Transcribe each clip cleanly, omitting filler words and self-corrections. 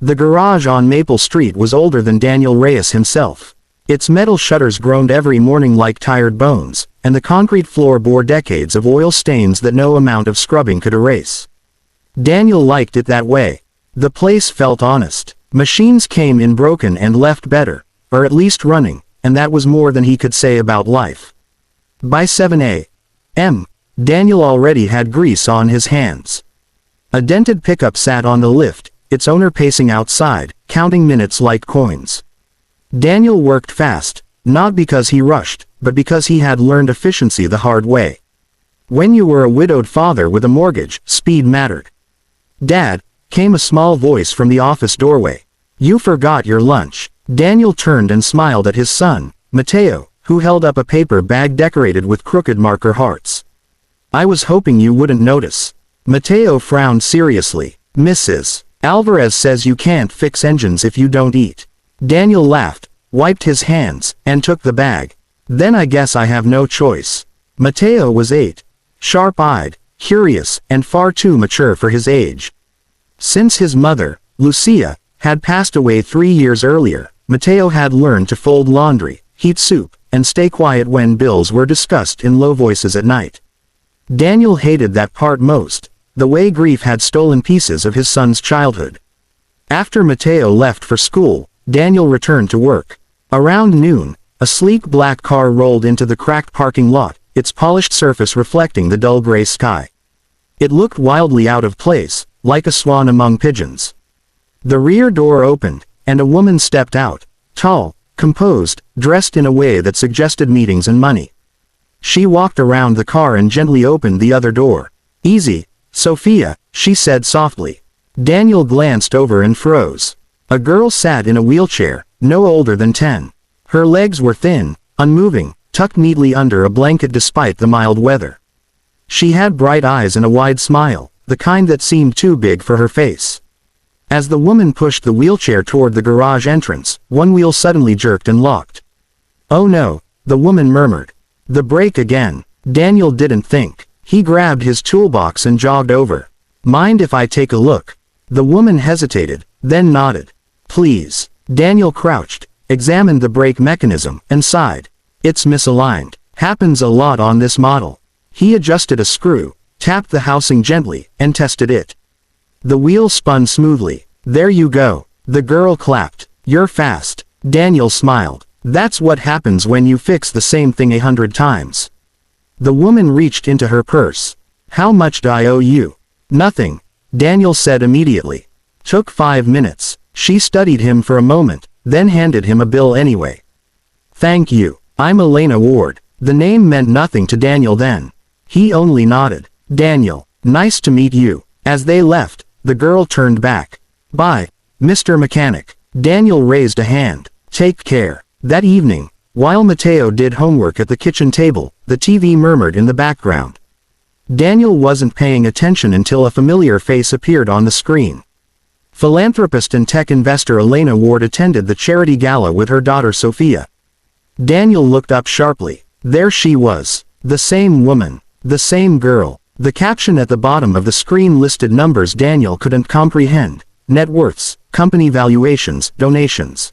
The garage on Maple Street was older than Daniel Reyes himself. Its metal shutters groaned every morning like tired bones, and the concrete floor bore decades of oil stains that no amount of scrubbing could erase. Daniel liked it that way. The place felt honest. Machines came in broken and left better, or at least running, and that was more than he could say about life. By 7 a.m., Daniel already had grease on his hands. A dented pickup sat on the lift, its owner pacing outside, counting minutes like coins. Daniel worked fast, not because he rushed, but because he had learned efficiency the hard way. When you were a widowed father with a mortgage, speed mattered. "Dad," came a small voice from the office doorway. "You forgot your lunch." Daniel turned and smiled at his son, Mateo, who held up a paper bag decorated with crooked marker hearts. "I was hoping you wouldn't notice." Mateo frowned seriously. "Mrs. Alvarez says you can't fix engines if you don't eat." Daniel laughed, wiped his hands, and took the bag. "Then I guess I have no choice." Mateo was 8. Sharp-eyed, curious, and far too mature for his age. Since his mother, Lucia, had passed away 3 years earlier, Mateo had learned to fold laundry, heat soup, and stay quiet when bills were discussed in low voices at night. Daniel hated that part most, the way grief had stolen pieces of his son's childhood. After Mateo left for school, Daniel returned to work. Around noon, a sleek black car rolled into the cracked parking lot, its polished surface reflecting the dull gray sky. It looked wildly out of place, like a swan among pigeons. The rear door opened, and a woman stepped out, tall, composed, dressed in a way that suggested meetings and money. She walked around the car and gently opened the other door. "Easy, Sophia," she said softly. Daniel glanced over and froze. A girl sat in a wheelchair, no older than 10. Her legs were thin, unmoving, tucked neatly under a blanket despite the mild weather. She had bright eyes and a wide smile, the kind that seemed too big for her face. As the woman pushed the wheelchair toward the garage entrance, one wheel suddenly jerked and locked. "Oh no," the woman murmured. "The brake again." Daniel didn't think. He grabbed his toolbox and jogged over. "Mind if I take a look?" The woman hesitated, then nodded. "Please." Daniel crouched, examined the brake mechanism, and sighed. "It's misaligned. Happens a lot on this model." He adjusted a screw, tapped the housing gently, and tested it. The wheel spun smoothly. "There you go." The girl clapped. "You're fast." Daniel smiled. "That's what happens when you fix the same thing 100 times. The woman reached into her purse. "How much do I owe you?" "Nothing," Daniel said immediately. Took 5 minutes. She studied him for a moment, then handed him a bill anyway. "Thank you. I'm Elena Ward." The name meant nothing to Daniel then. He only nodded. "Daniel, nice to meet you." As they left, the girl turned back. "Bye, Mr. Mechanic." Daniel raised a hand. "Take care." That evening, while Mateo did homework at the kitchen table, the TV murmured in the background. Daniel wasn't paying attention until a familiar face appeared on the screen. Philanthropist and tech investor Elena Ward attended the charity gala with her daughter Sophia. Daniel looked up sharply. There she was. The same woman. The same girl. The caption at the bottom of the screen listed numbers Daniel couldn't comprehend. Net worths, company valuations, donations.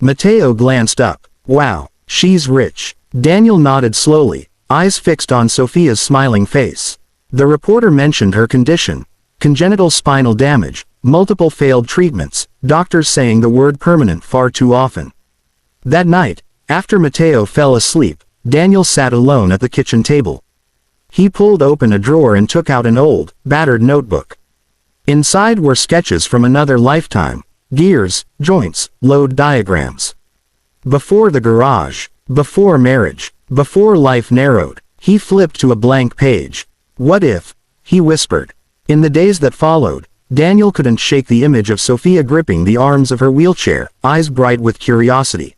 Mateo glanced up. "Wow, she's rich." Daniel nodded slowly, eyes fixed on Sophia's smiling face. The reporter mentioned her condition. Congenital spinal damage, multiple failed treatments, doctors saying the word permanent far too often. That night, after Mateo fell asleep, Daniel sat alone at the kitchen table. He pulled open a drawer and took out an old, battered notebook. Inside were sketches from another lifetime. Gears, joints, load diagrams. Before the garage, before marriage, before life narrowed, he flipped to a blank page. "What if?" he whispered. In the days that followed, Daniel couldn't shake the image of Sophia gripping the arms of her wheelchair, eyes bright with curiosity.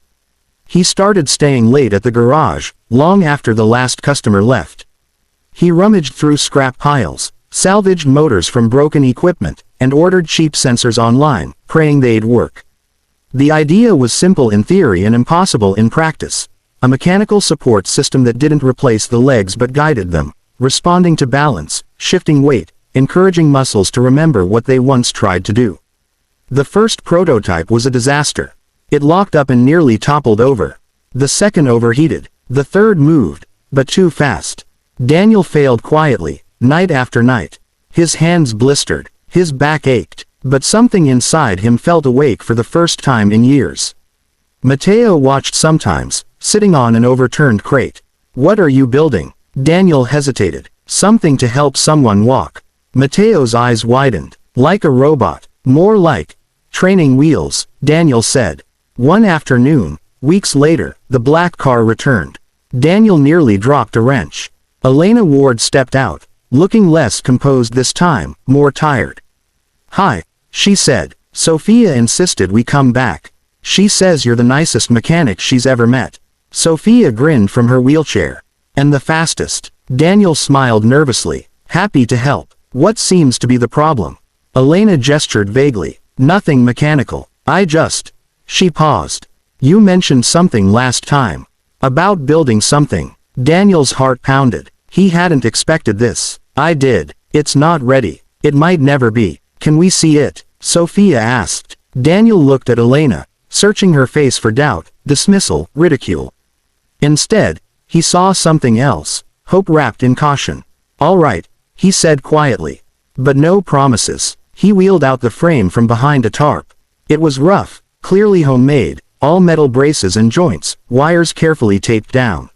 He started staying late at the garage, long after the last customer left. He rummaged through scrap piles, salvaged motors from broken equipment, and ordered cheap sensors online, praying they'd work. The idea was simple in theory and impossible in practice. A mechanical support system that didn't replace the legs but guided them, responding to balance, shifting weight, encouraging muscles to remember what they once tried to do. The first prototype was a disaster. It locked up and nearly toppled over. The second overheated. The third moved, but too fast. Daniel failed quietly, night after night. His hands blistered, his back ached, but something inside him felt awake for the first time in years. Matteo watched sometimes, sitting on an overturned crate. "What are you building?" Daniel hesitated. "Something to help someone walk." Matteo's eyes widened. "Like a robot. More like training wheels," Daniel said. One afternoon, weeks later, the black car returned. Daniel nearly dropped a wrench. Elena Ward stepped out, looking less composed this time, more tired. "Hi," she said. "Sophia insisted we come back. She says you're the nicest mechanic she's ever met." Sophia grinned from her wheelchair. "And the fastest." Daniel smiled nervously, happy to help. "What seems to be the problem?" Elena gestured vaguely. "Nothing mechanical. She paused. "You mentioned something last time. About building something." Daniel's heart pounded. He hadn't expected this. "I did. It's not ready. It might never be. Can we see it?" Sophia asked. Daniel looked at Elena, searching her face for doubt, dismissal, ridicule. Instead, he saw something else, hope wrapped in caution. "All right," he said quietly. "But no promises." He wheeled out the frame from behind a tarp. It was rough, clearly homemade, all metal braces and joints, wires carefully taped down.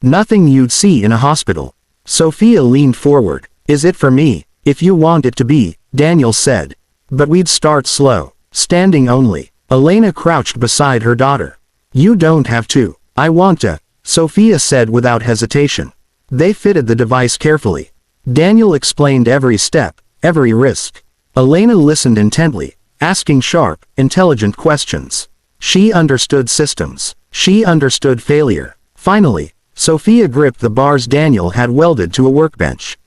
"Nothing you'd see in a hospital." Sophia leaned forward. "Is it for me?" "If you want it to be," Daniel said. "But we'd start slow. Standing only." Elena crouched beside her daughter. "You don't have to." "I want to," Sophia said without hesitation. They fitted the device carefully. Daniel explained every step, every risk. Elena listened intently, asking sharp, intelligent questions. She understood systems. She understood failure. Finally, Sophia gripped the bars Daniel had welded to a workbench.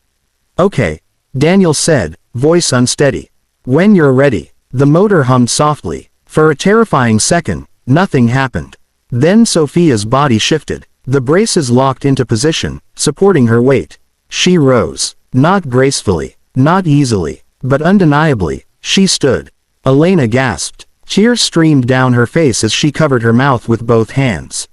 "Okay," Daniel said, voice unsteady. "When you're ready." The motor hummed softly. For a terrifying second, nothing happened. Then Sophia's body shifted. The braces locked into position, supporting her weight. She rose. Not gracefully, not easily, but undeniably, she stood. Elena gasped. Tears streamed down her face as she covered her mouth with both hands.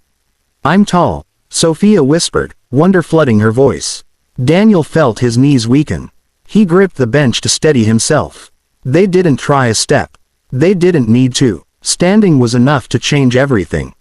"I'm tall," Sophia whispered, wonder flooding her voice. Daniel felt his knees weaken. He gripped the bench to steady himself. They didn't try a step. They didn't need to. Standing was enough to change everything.